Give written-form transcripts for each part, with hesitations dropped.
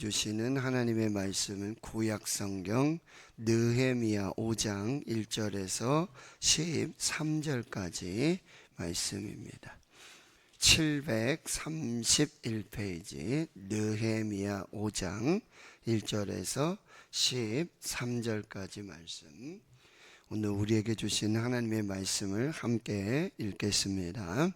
주시는 하나님의 말씀은 구약성경 느헤미야 5장 1절에서 13절까지 말씀입니다. 731페이지 느헤미야 5장 1절에서 13절까지 말씀, 오늘 우리에게 주신 하나님의 말씀을 함께 읽겠습니다.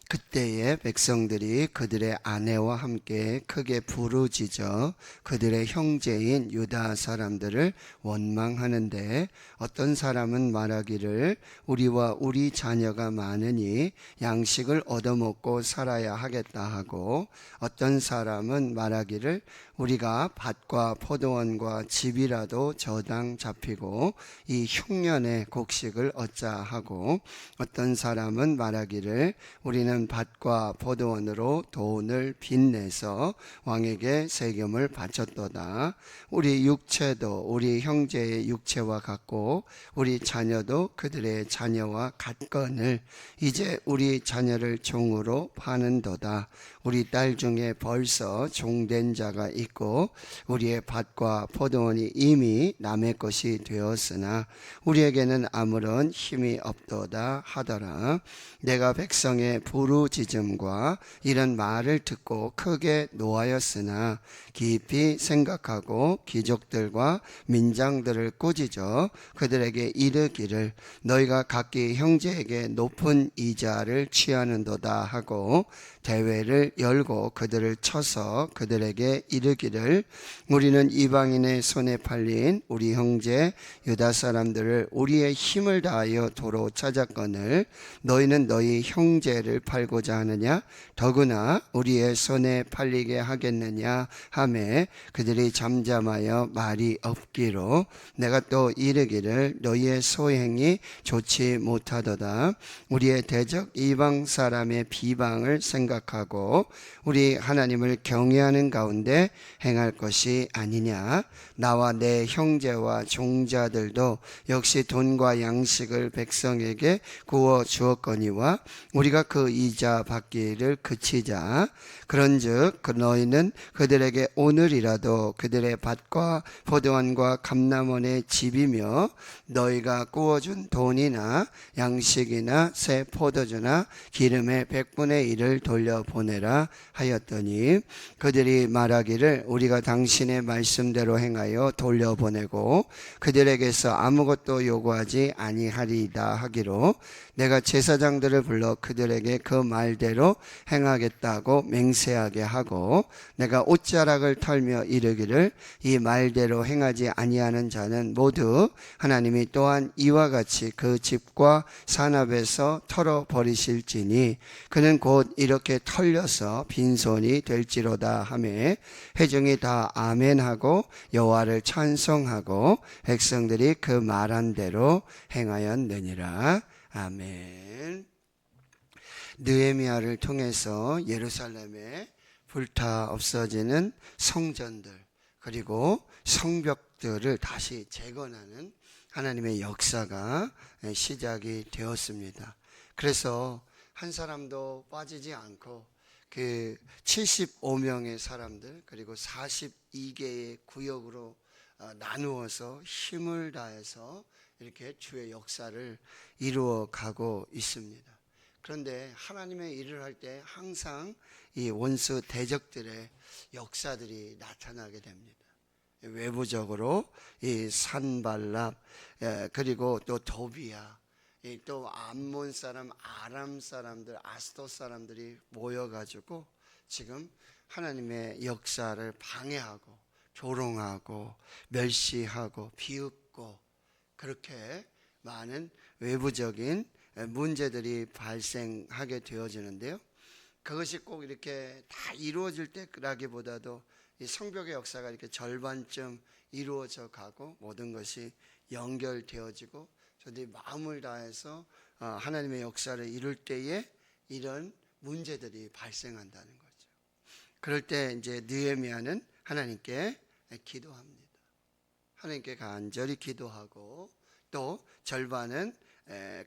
그때의 백성들이 그들의 아내와 함께 크게 부르짖어 그들의 형제인 유다 사람들을 원망하는데, 어떤 사람은 말하기를 우리와 우리 자녀가 많으니 양식을 얻어먹고 살아야 하겠다 하고, 어떤 사람은 말하기를 우리가 밭과 포도원과 집이라도 저당 잡히고 이 흉년에 곡식을 얻자 하고, 어떤 사람은 말하기를 우리는 밭과 포도원으로 돈을 빚내서 왕에게 세금을 바쳤도다. 우리 육체도 우리 형제의 육체와 같고 우리 자녀도 그들의 자녀와 같거늘 이제 우리 자녀를 종으로 파는도다. 우리 딸 중에 벌써 종된 자가 있고 우리의 밭과 포도원이 이미 남의 것이 되었으나 우리에게는 아무런 힘이 없도다 하더라. 내가 백성의 부르짖음과 이런 말을 듣고 크게 노하였으나 깊이 생각하고 귀족들과 민장들을 꾸짖어 그들에게 이르기를 너희가 각기 형제에게 높은 이자를 취하는도다 하고 대회를 열고 그들을 쳐서 그들에게 이르기를 우리는 이방인의 손에 팔린 우리 형제 유다 사람들을 우리의 힘을 다하여 도로 찾았거늘 너희는 너희 형제를 팔고자 하느냐? 더구나 우리의 손에 팔리게 하겠느냐 하매 그들이 잠잠하여 말이 없기로 내가 또 이르기를 너희의 소행이 좋지 못하도다. 우리의 대적 이방 사람의 비방을 생각하고 우리 하나님을 경외하는 가운데 행할 것이 아니냐. 나와 내 형제와 종자들도 역시 돈과 양식을 백성에게 구워 주었거니와 우리가 그 이자 받기를 그치자. 그런즉 너희는 그들에게 오늘이라도 그들의 밭과 포도원과 감람원의 집이며 너희가 구워준 돈이나 양식이나 새 포도주나 기름의 100분의 1을 돌려보내라 하였더니 그들이 말하기를 우리가 당신의 말씀대로 행하여 돌려보내고 그들에게서 아무것도 요구하지 아니하리이다 하기로 내가 제사장들을 불러 그들에게 그 말대로 행하겠다고 맹세하게 하고 내가 옷자락을 털며 이르기를 이 말대로 행하지 아니하는 자는 모두 하나님이 또한 이와 같이 그 집과 산업에서 털어버리실지니 그는 곧 이렇게 털려서 빈손이 될지로다 하매 회중이 다 아멘하고 여호와를 찬송하고 백성들이 그 말한 대로 행하였느니라. 아멘. 느헤미야를 통해서 예루살렘에 불타 없어지는 성전들 그리고 성벽들을 다시 재건하는 하나님의 역사가 시작이 되었습니다. 그래서 한 사람도 빠지지 않고 그 75명의 사람들 그리고 42개의 구역으로 나누어서 힘을 다해서 이렇게 주의 역사를 이루어 가고 있습니다. 그런데 하나님의 일을 할 때 항상 이 원수 대적들의 역사들이 나타나게 됩니다. 외부적으로 이 산발랍 그리고 또 도비야 또 암몬 사람 아람 사람들 아스돗 사람들이 모여가지고 지금 하나님의 역사를 방해하고 조롱하고 멸시하고 비웃고 그렇게 많은 외부적인 문제들이 발생하게 되어지는데요. 그것이 꼭 이렇게 다 이루어질 때라기보다도 이 성벽의 역사가 이렇게 절반쯤 이루어져 가고 모든 것이 연결되어지고 저들이 마음을 다해서 하나님의 역사를 이룰 때에 이런 문제들이 발생한다는 거죠. 그럴 때 이제 느헤미야는 하나님께 기도합니다. 하나님께 간절히 기도하고 또 절반은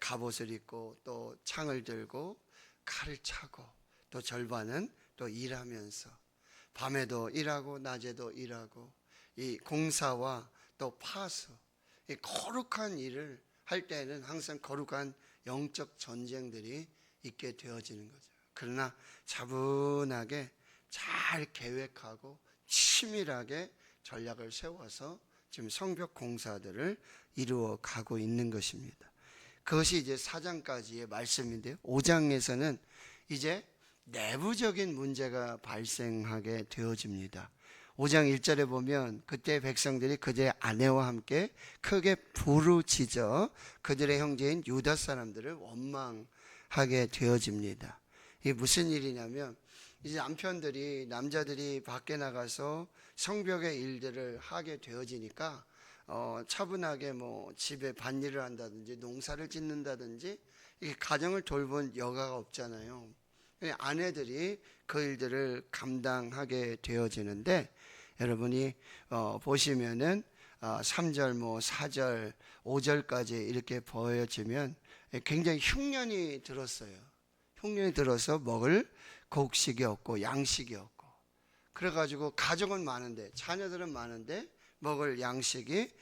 갑옷을 입고 또 창을 들고 칼을 차고 또 절반은 또 일하면서 밤에도 일하고 낮에도 일하고 이 공사와 또 파수, 이 거룩한 일을 할 때는 항상 거룩한 영적 전쟁들이 있게 되어지는 거죠. 그러나 차분하게 잘 계획하고 치밀하게 전략을 세워서 지금 성벽 공사들을 이루어 가고 있는 것입니다. 그것이 이제 4장까지의 말씀인데요. 5장에서는 이제 내부적인 문제가 발생하게 되어집니다. 5장 1절에 보면 그때 백성들이 그들의 아내와 함께 크게 부르짖어 그들의 형제인 유다 사람들을 원망하게 되어집니다. 이게 무슨 일이냐면 이제 남자들이 밖에 나가서 성벽의 일들을 하게 되어지니까 차분하게 뭐 집에 밭일을 한다든지 농사를 짓는다든지 이 가정을 돌본 여가가 없잖아요. 아내들이 그 일들을 감당하게 되어지는데 여러분이 보시면은 3절, 4절, 5절까지 이렇게 보여지면 굉장히 흉년이 들었어요. 흉년이 들어서 먹을 곡식이 없고 양식이 없고, 그래가지고 가족은 많은데 자녀들은 많은데 먹을 양식이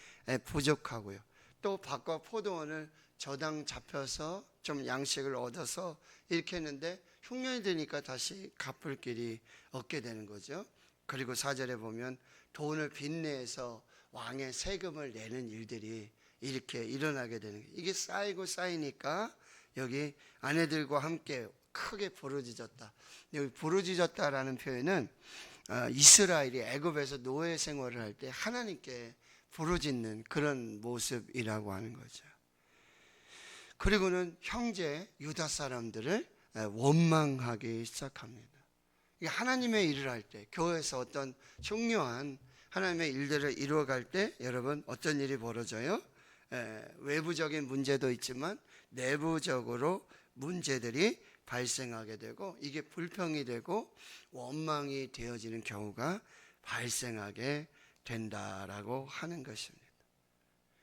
부족하고요. 또 밭과 포도원을 저당 잡혀서 좀 양식을 얻어서 이렇게 했는데 흉년이 되니까 다시 갚을 길이 없게 되는 거죠. 그리고 4절에 보면 돈을 빚내서 왕의 세금을 내는 일들이 이렇게 일어나게 되는 거예요. 이게 쌓이고 쌓이니까 여기 아내들과 함께 크게 부르짖었다. 여기 부르짖었다라는 표현은 이스라엘이 애굽에서 노예 생활을 할 때 하나님께 부르짖는 그런 모습이라고 하는 거죠. 그리고는 형제 유다 사람들을 원망하기 시작합니다. 하나님의 일을 할 때, 교회에서 어떤 중요한 하나님의 일들을 이루어갈 때 여러분 어떤 일이 벌어져요? 외부적인 문제도 있지만 내부적으로 문제들이 발생하게 되고 이게 불평이 되고 원망이 되어지는 경우가 발생하게 된다라고 하는 것입니다.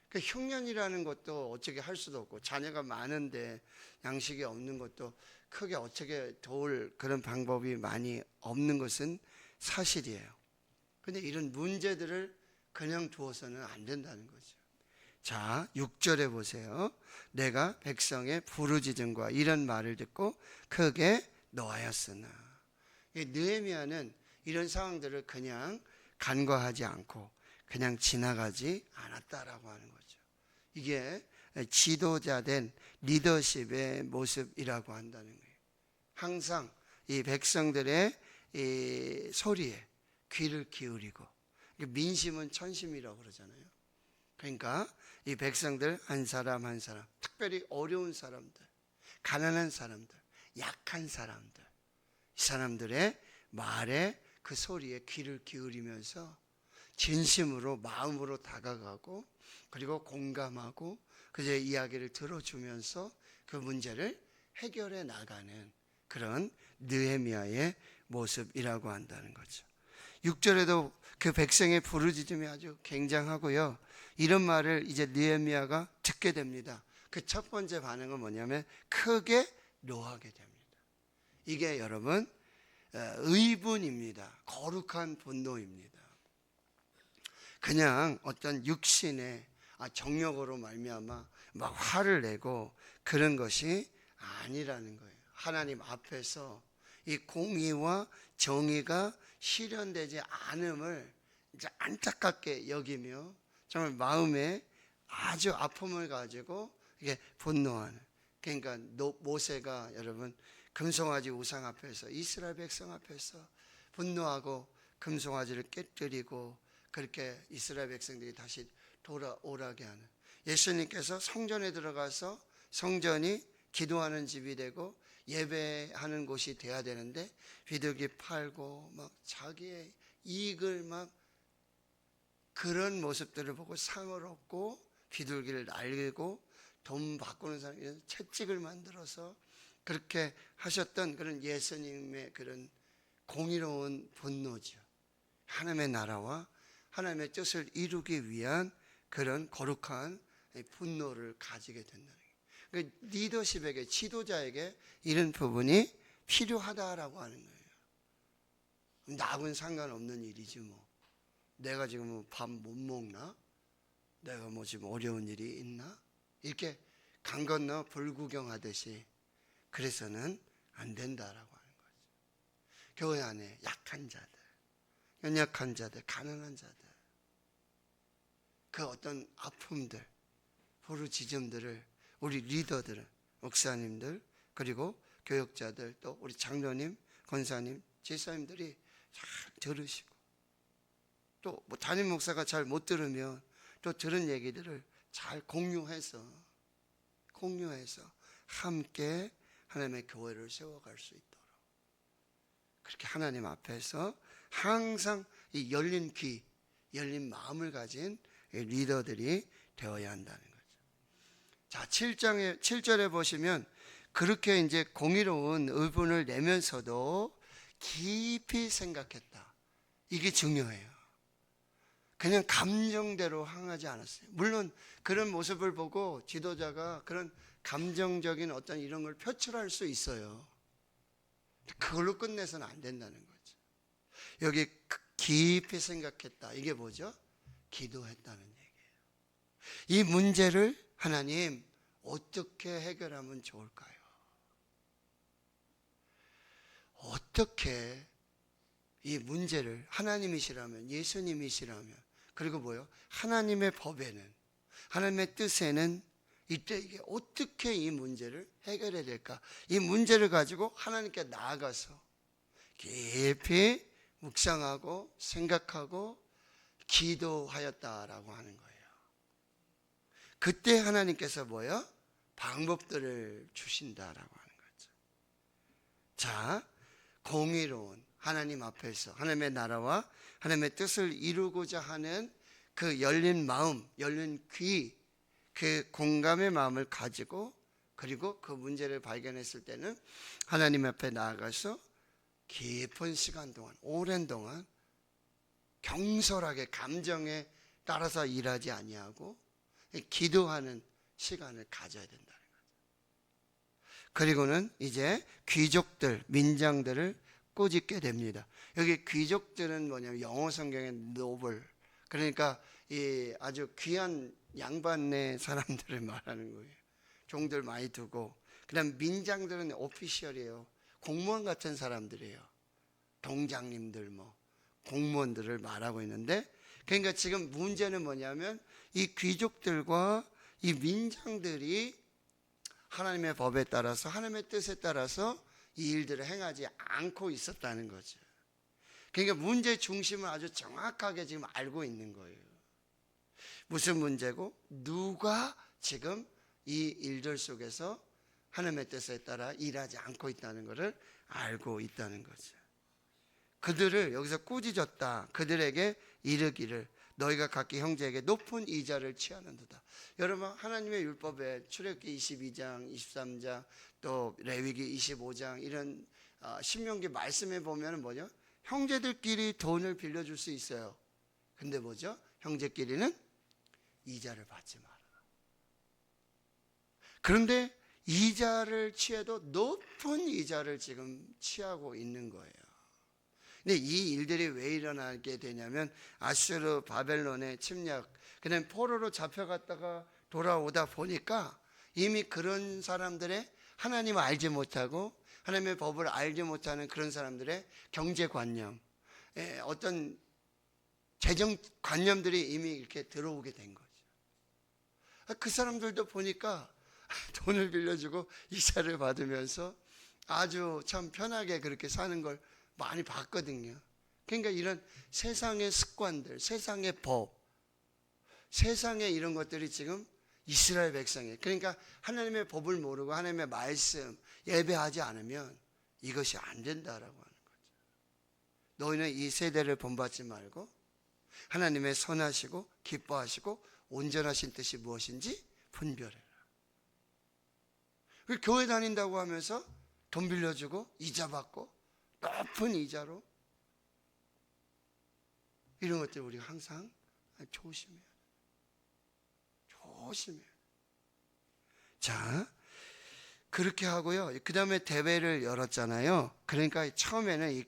그 흉년이라는 것도 어떻게 할 수도 없고 자녀가 많은데 양식이 없는 것도 크게 어떻게 도울 그런 방법이 많이 없는 것은 사실이에요. 그런데 이런 문제들을 그냥 두어서는 안 된다는 거죠. 자, 6절에 보세요. 내가 백성의 부르짖음과 이런 말을 듣고 크게 노하였으나. 느헤미야는 이런 상황들을 그냥 간과하지 않고 그냥 지나가지 않았다라고 하는 거죠. 이게 지도자된 리더십의 모습이라고 한다는 거예요. 항상 이 백성들의 이 소리에 귀를 기울이고, 민심은 천심이라고 그러잖아요. 그러니까 이 백성들 한 사람 한 사람, 특별히 어려운 사람들, 가난한 사람들, 약한 사람들, 이 사람들의 말에 그 소리에 귀를 기울이면서 진심으로 마음으로 다가가고 그리고 공감하고 그들의 이야기를 들어주면서 그 문제를 해결해 나가는 그런 느헤미야의 모습이라고 한다는 거죠. 6절에도 그 백성의 부르짖음이 아주 굉장하고요. 이런 말을 이제 느헤미야가 듣게 됩니다. 그 첫 번째 반응은 뭐냐면 크게 노하게 됩니다. 이게 여러분 의분입니다. 거룩한 분노입니다. 그냥 어떤 육신의 정욕으로 말미암아 막 화를 내고 그런 것이 아니라는 거예요. 하나님 앞에서 이 공의와 정의가 실현되지 않음을 이제 안타깝게 여기며 정말 마음에 아주 아픔을 가지고 이게 분노하는. 그러니까 모세가 여러분 금송아지 우상 앞에서 이스라엘 백성 앞에서 분노하고 금송아지를 깨뜨리고 그렇게 이스라엘 백성들이 다시 돌아오라게 하는. 예수님께서 성전에 들어가서 성전이 기도하는 집이 되고 예배하는 곳이 돼야 되는데 비둘기 팔고 막 자기의 이익을 막 그런 모습들을 보고 상을 얻고 비둘기를 날리고 돈 바꾸는 사람이 채찍을 만들어서 그렇게 하셨던 그런 예수님의 그런 공의로운 분노죠. 하나님의 나라와 하나님의 뜻을 이루기 위한 그런 거룩한 분노를 가지게 된다는 거예요. 리더십에게, 지도자에게 이런 부분이 필요하다라고 하는 거예요. 나하고는 상관없는 일이지 뭐. 내가 지금 밥 못 먹나? 내가 뭐 지금 어려운 일이 있나? 이렇게 강 건너 불구경하듯이 그래서는 안 된다라고 하는 거죠. 교회 안에 약한 자들, 연약한 자들, 가난한 자들, 그 어떤 아픔들, 부르짖음들을 우리 리더들은, 목사님들, 그리고 교역자들, 또 우리 장로님, 권사님, 제사님들이 잘 들으시고, 또 뭐 담임 목사가 잘 못 들으면 또 들은 얘기들을 잘 공유해서 함께 하나님의 교회를 세워갈 수 있도록 그렇게 하나님 앞에서 항상 이 열린 귀, 열린 마음을 가진 리더들이 되어야 한다는 거죠. 자, 7절에 보시면 그렇게 이제 공의로운 의분을 내면서도 깊이 생각했다. 이게 중요해요. 그냥 감정대로 항하지 않았어요. 물론 그런 모습을 보고 지도자가 그런 감정적인 어떤 이런 걸 표출할 수 있어요. 그걸로 끝내서는 안 된다는 거죠. 여기 깊이 생각했다. 이게 뭐죠? 기도했다는 얘기예요. 이 문제를 하나님 어떻게 해결하면 좋을까요? 어떻게 이 문제를 하나님이시라면, 예수님이시라면, 그리고 뭐요? 하나님의 법에는, 하나님의 뜻에는 이때 이게 어떻게 이 문제를 해결해야 될까? 이 문제를 가지고 하나님께 나아가서 깊이 묵상하고 생각하고 기도하였다라고 하는 거예요. 그때 하나님께서 뭐요? 방법들을 주신다라고 하는 거죠. 자, 공의로운 하나님 앞에서 하나님의 나라와 하나님의 뜻을 이루고자 하는 그 열린 마음, 열린 귀, 그 공감의 마음을 가지고, 그리고 그 문제를 발견했을 때는 하나님 앞에 나아가서 깊은 시간 동안, 오랜 동안 경솔하게 감정에 따라서 일하지 아니하고 기도하는 시간을 가져야 된다는 거죠. 그리고는 이제 귀족들, 민장들을 꾸짖게 됩니다. 여기 귀족들은 뭐냐면 영어 성경의 노블, 그러니까 이 아주 귀한 양반네 사람들을 말하는 거예요. 종들 많이 두고, 그다음 민장들은 오피셜이에요. 공무원 같은 사람들이에요. 동장님들, 뭐 공무원들을 말하고 있는데, 그러니까 지금 문제는 뭐냐면 이 귀족들과 이 민장들이 하나님의 법에 따라서, 하나님의 뜻에 따라서 이 일들을 행하지 않고 있었다는 거죠. 그러니까 문제 중심을 아주 정확하게 지금 알고 있는 거예요. 무슨 문제고, 누가 지금 이 일들 속에서 하나님의 뜻에 따라 일하지 않고 있다는 것을 알고 있다는 거죠. 그들을 여기서 꾸짖었다. 그들에게 이르기를 너희가 각기 형제에게 높은 이자를 취하는도다. 여러분, 하나님의 율법에 출애굽기 22장, 23장, 또 레위기 25장 이런 신명기 말씀에 보면 뭐죠? 형제들끼리 돈을 빌려줄 수 있어요. 근데 뭐죠? 형제끼리는 이자를 받지 마라. 그런데 이자를 취해도 높은 이자를 지금 취하고 있는 거예요. 근데 이 일들이 왜 일어나게 되냐면 아수르 바벨론의 침략, 그다음에 포로로 잡혀갔다가 돌아오다 보니까 이미 그런 사람들의 하나님을 알지 못하고 하나님의 법을 알지 못하는 그런 사람들의 경제관념, 어떤 재정관념들이 이미 이렇게 들어오게 된 거죠. 그 사람들도 보니까 돈을 빌려주고 이자를 받으면서 아주 참 편하게 그렇게 사는 걸 많이 봤거든요. 그러니까 이런 세상의 습관들, 세상의 법, 세상의 이런 것들이 지금 이스라엘 백성에, 그러니까 하나님의 법을 모르고 하나님의 말씀 예배하지 않으면 이것이 안 된다라고 하는 거죠. 너희는 이 세대를 본받지 말고 하나님의 선하시고 기뻐하시고 온전하신 뜻이 무엇인지 분별해라. 교회 다닌다고 하면서 돈 빌려주고 이자 받고 높은 이자로, 이런 것들 우리가 항상 조심해야 돼요. 조심해야 돼요. 자, 그렇게 하고요. 그 다음에 대회를 열었잖아요. 그러니까 처음에는 이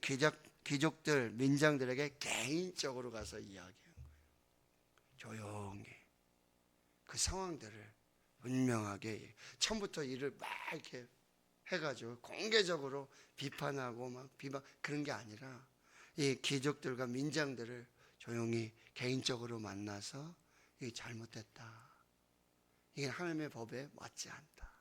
귀족들, 민장들에게 개인적으로 가서 이야기한 거예요. 조용히 그 상황들을 분명하게 처음부터 일을 막 이렇게 해가지고 공개적으로 비판하고 막 비방 그런 게 아니라 이 귀족들과 민장들을 조용히 개인적으로 만나서 이게 잘못됐다. 이게 하나님의 법에 맞지 않다.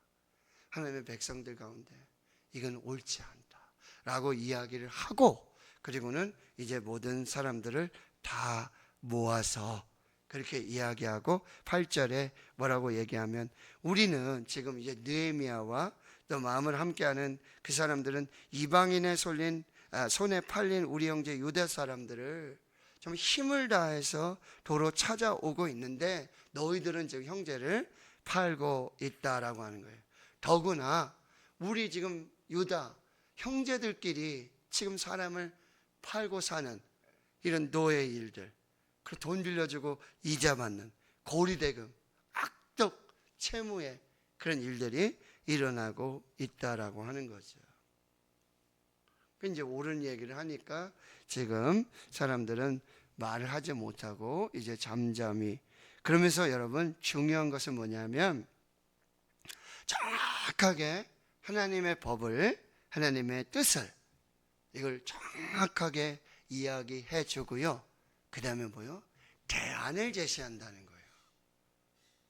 하나님의 백성들 가운데 이건 옳지 않다. 라고 이야기를 하고 그리고는 이제 모든 사람들을 다 모아서 그렇게 이야기하고 8절에 뭐라고 얘기하면 우리는 지금 이제 느헤미야와 또 마음을 함께하는 그 사람들은 이방인의 손에 팔린 우리 형제 유다 사람들을 좀 힘을 다해서 도로 찾아오고 있는데 너희들은 지금 형제를 팔고 있다라고 하는 거예요. 더구나 우리 지금 유다 형제들끼리 지금 사람을 팔고 사는 이런 노예 일들, 그 돈 빌려주고 이자 받는 고리대금, 악덕 채무의 그런 일들이 일어나고 있다라고 하는 거죠. 이제 옳은 얘기를 하니까 지금 사람들은 말을 하지 못하고 이제 잠잠히 그러면서 여러분 중요한 것은 뭐냐면 정확하게 하나님의 법을 하나님의 뜻을 이걸 정확하게 이야기해 주고요. 그 다음에 뭐요? 대안을 제시한다는 거예요.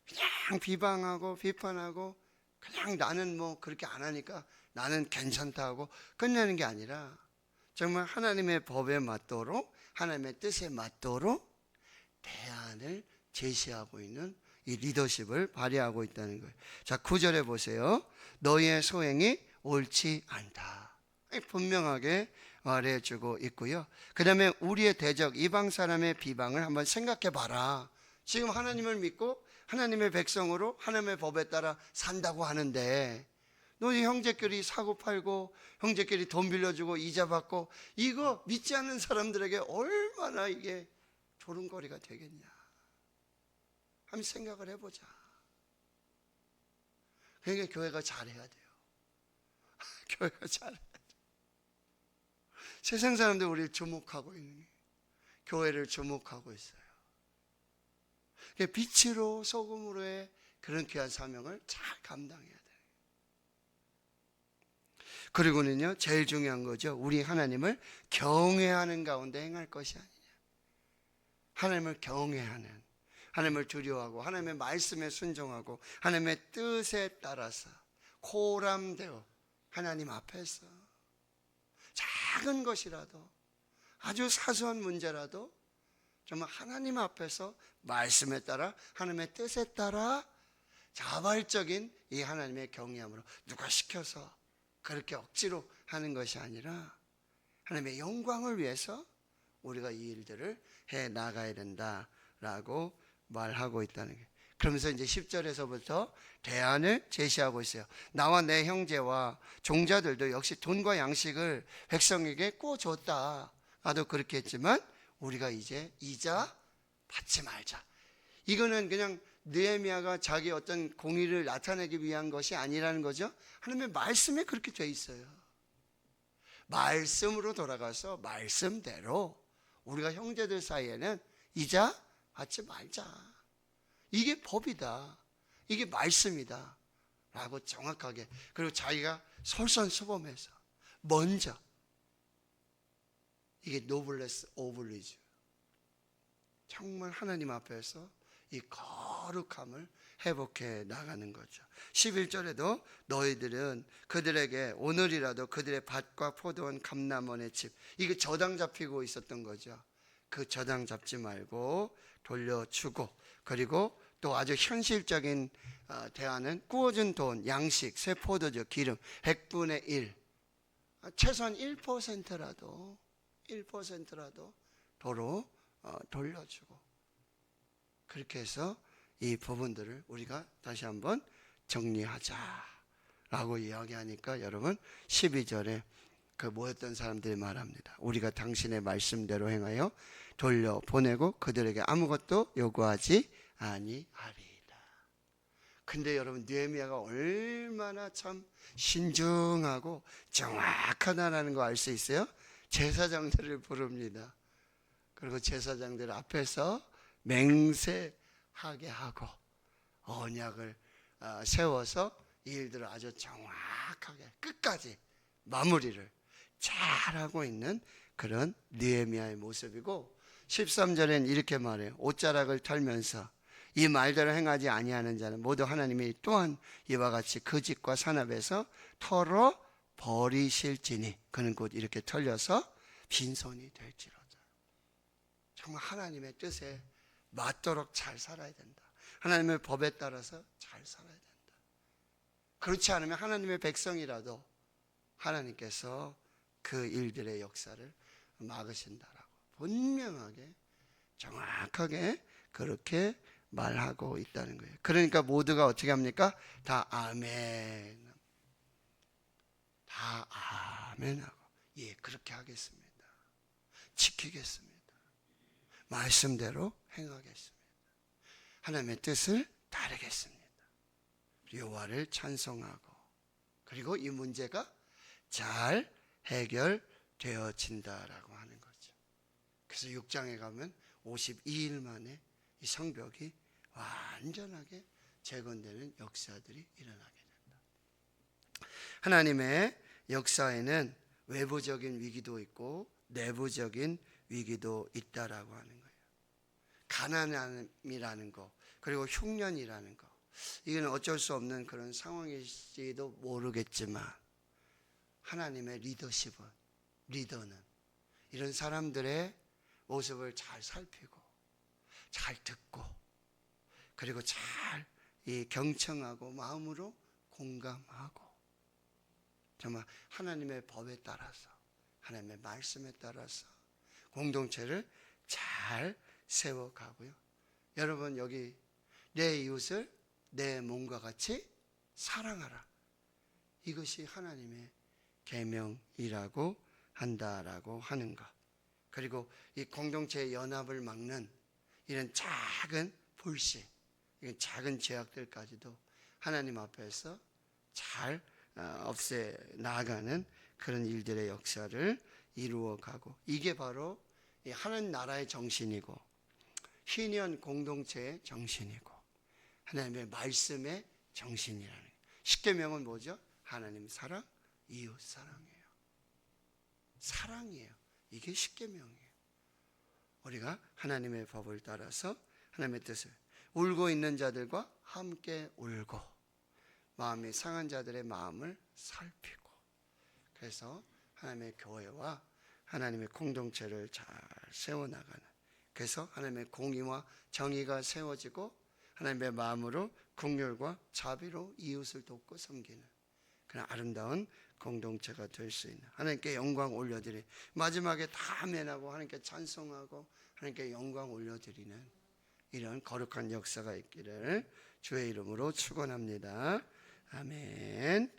그냥 비방하고 비판하고 그냥 나는 뭐 그렇게 안 하니까 나는 괜찮다 하고 끝내는 게 아니라 정말 하나님의 법에 맞도록 하나님의 뜻에 맞도록 대안을 제시하고 있는 이 리더십을 발휘하고 있다는 거예요. 자, 9절에 보세요. 너희의 소행이 옳지 않다. 분명하게 말해주고 있고요. 그 다음에 우리의 대적 이방 사람의 비방을 한번 생각해 봐라. 지금 하나님을 믿고 하나님의 백성으로 하나님의 법에 따라 산다고 하는데 너희 형제끼리 사고팔고 형제끼리 돈 빌려주고 이자 받고 이거 믿지 않는 사람들에게 얼마나 이게 조롱거리가 되겠냐. 한번 생각을 해보자. 그러니까 교회가 잘해야 돼요. 교회가 잘해야 돼요. 세상 사람들 우리를 주목하고 있는 게 교회를 주목하고 있어요. 빛으로 소금으로의 그런 귀한 사명을 잘 감당해야 돼요. 그리고는요, 제일 중요한 거죠. 우리 하나님을 경외하는 가운데 행할 것이 아니냐. 하나님을 경외하는, 하나님을 두려워하고 하나님의 말씀에 순종하고 하나님의 뜻에 따라서 코람되어 하나님 앞에서 작은 것이라도 아주 사소한 문제라도 정말 하나님 앞에서 말씀에 따라 하나님의 뜻에 따라 자발적인 이 하나님의 경외함으로 누가 시켜서 그렇게 억지로 하는 것이 아니라 하나님의 영광을 위해서 우리가 이 일들을 해 나가야 된다라고 말하고 있다는 거예요. 그러면서 이제 10절에서부터 대안을 제시하고 있어요. 나와 내 형제와 종자들도 역시 돈과 양식을 백성에게 꿔줬다. 나도 그렇게 했지만 우리가 이제 이자 받지 말자. 이거는 그냥 느헤미야가 자기 어떤 공의를 나타내기 위한 것이 아니라는 거죠. 하나님의 말씀에 그렇게 돼 있어요. 말씀으로 돌아가서 말씀대로 우리가 형제들 사이에는 이자 받지 말자. 이게 법이다. 이게 말씀이다. 라고 정확하게 그리고 자기가 솔선수범해서 먼저 이게 노블레스 오블리주 정말 하나님 앞에서 이 거룩함을 회복해 나가는 거죠. 11절에도 너희들은 그들에게 오늘이라도 그들의 밭과 포도원 감람원의 집 이게 저당 잡히고 있었던 거죠. 그 저당 잡지 말고 돌려주고 그리고 또 아주 현실적인 대안은 구워준 돈, 양식, 새 포도주, 기름 100분의 1 최소한 1%라도 도로 돌려주고 그렇게 해서 이 부분들을 우리가 다시 한번 정리하자라고 이야기하니까 여러분 12절에 그 모였던 사람들이 말합니다. 우리가 당신의 말씀대로 행하여 돌려보내고 그들에게 아무것도 요구하지 아니하리이다. 근데 여러분 느헤미야가 얼마나 참 신중하고 정확하다라는 거 알 수 있어요? 제사장들을 부릅니다. 그리고 제사장들 앞에서 맹세하게 하고 언약을 세워서 이 일들을 아주 정확하게 끝까지 마무리를 잘하고 있는 그런 느헤미야의 모습이고, 13절엔 이렇게 말해요. 옷자락을 털면서 이 말대로 행하지 아니하는 자는 모두 하나님이 또한 이와 같이 그 집과 산업에서 털어 버리실지니 그는 곧 이렇게 털려서 빈손이 될지로다. 정말 하나님의 뜻에 맞도록 잘 살아야 된다. 하나님의 법에 따라서 잘 살아야 된다. 그렇지 않으면 하나님의 백성이라도 하나님께서 그 일들의 역사를 막으신다라고 분명하게 정확하게 그렇게 말하고 있다는 거예요. 그러니까 모두가 어떻게 합니까? 다 아멘. 다 아멘하고 예, 그렇게 하겠습니다. 지키겠습니다. 말씀대로 행하겠습니다. 하나님의 뜻을 따르겠습니다. 여호와를 찬송하고, 그리고 이 문제가 잘 해결되어진다라고 하는 거죠. 그래서 6장에 가면 52일 만에 이 성벽이 완전하게 재건되는 역사들이 일어나게 된다. 하나님의 역사에는 외부적인 위기도 있고 내부적인 위기도 있다라고 하는 거예요. 가난함이라는 거, 그리고 흉년이라는 거, 이건 어쩔 수 없는 그런 상황일지도 모르겠지만, 하나님의 리더는 이런 사람들의 모습을 잘 살피고 잘 듣고, 그리고 잘 경청하고 마음으로 공감하고, 정말 하나님의 법에 따라서, 하나님의 말씀에 따라서 공동체를 잘 세워가고요. 여러분, 여기 내 이웃을 내 몸과 같이 사랑하라, 이것이 하나님의 계명이라고 한다라고 하는 것. 그리고 이 공동체의 연합을 막는 이런 작은 불씨, 이런 작은 죄악들까지도 하나님 앞에서 잘 없애 나가는 그런 일들의 역사를 이루어가고, 이게 바로 하나님 나라의 정신이고 희년 공동체의 정신이고 하나님의 말씀의 정신이라는 거예요. 십계명은 뭐죠? 하나님 사랑, 이웃 사랑이에요. 사랑이에요. 이게 십계명이에요. 우리가 하나님의 법을 따라서 하나님의 뜻을, 울고 있는 자들과 함께 울고 마음이 상한 자들의 마음을 살피고, 그래서 하나님의 교회와 하나님의 공동체를 잘 세워나가는, 그래서 하나님의 공의와 정의가 세워지고 하나님의 마음으로 긍휼과 자비로 이웃을 돕고 섬기는 그런 아름다운 공동체가 될 수 있는, 하나님께 영광 올려드리, 마지막에 다 아멘하고 하나님께 찬송하고 하나님께 영광 올려드리는 이런 거룩한 역사가 있기를 주의 이름으로 축원합니다. 아멘.